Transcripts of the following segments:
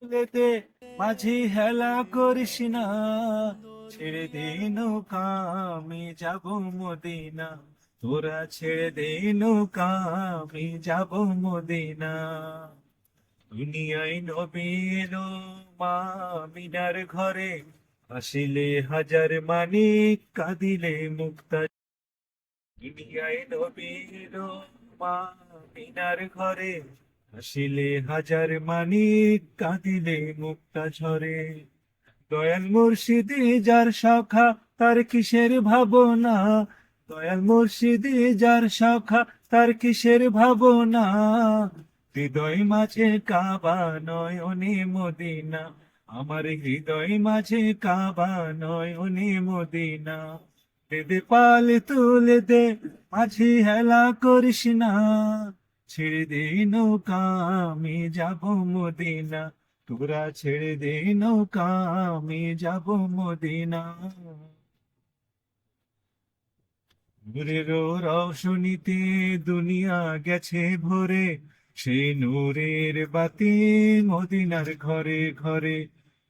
লেতে মাঝি হেলা করিস না, ছেড়ে দে নৌকা আমি যাব মদিনা। তোরা ছেড়ে দে নৌকা আমি যাব মদিনা। দুনিয়ায় নবী এলো মা মিনার ঘরে, আসিলে হাজার মানিক কাঁদিলে মুক্তা। দুনিয়ায় নবী এলো মা মিনার ঘরে, আসিলে হাজার মানিক কাঁদিলে মুক্তা ঝরে। দয়াল মুর্শিদি যার শাখা তার কিসের ভাবনা, দয়াল মুর্শিদি যার শাখা তার কিসের ভাবনা। হৃদয় মাঝে কাবা নয়নে মদিনা, আমার হৃদয় মাঝে কাবা নয়নে মদিনা। দে দে পাল তুলে দে মাঝি হেলা করিস না, ছেড়ে দে নৌকা আমি যাব মদিনা। তোরা ছেড়ে দে নৌকা আমি যাব মদিনা। নূরের রওশনীতে দুনিয়া গেছে ভরে, সেই নূরের বাতি মদিনার ঘরে ঘরে।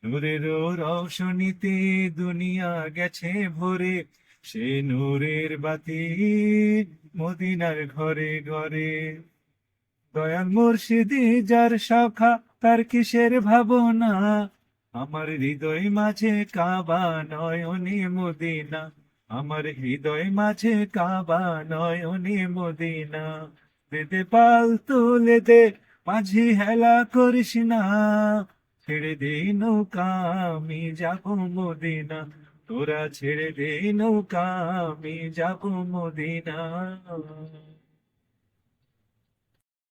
নূরের রওশনীতে দুনিয়া গেছে ভরে, সেই নূরের বাতি মদিনার ঘরে ঘরে। দয়াল মুর্শিদি যার শাখা তার কিসের ভাবনা, আমার হৃদয় মাঝে কাবা নয়নে মদিনা, আমার হৃদয় মাঝে কাবা নয়নে মদিনা। দে দে পাল তুলে দে মাঝি হেলা করিস না, ছেড়ে দে নৌকা আমি যাব মদিনা। তোরা ছেড়ে দে নৌকা আমি যাব মদিনা।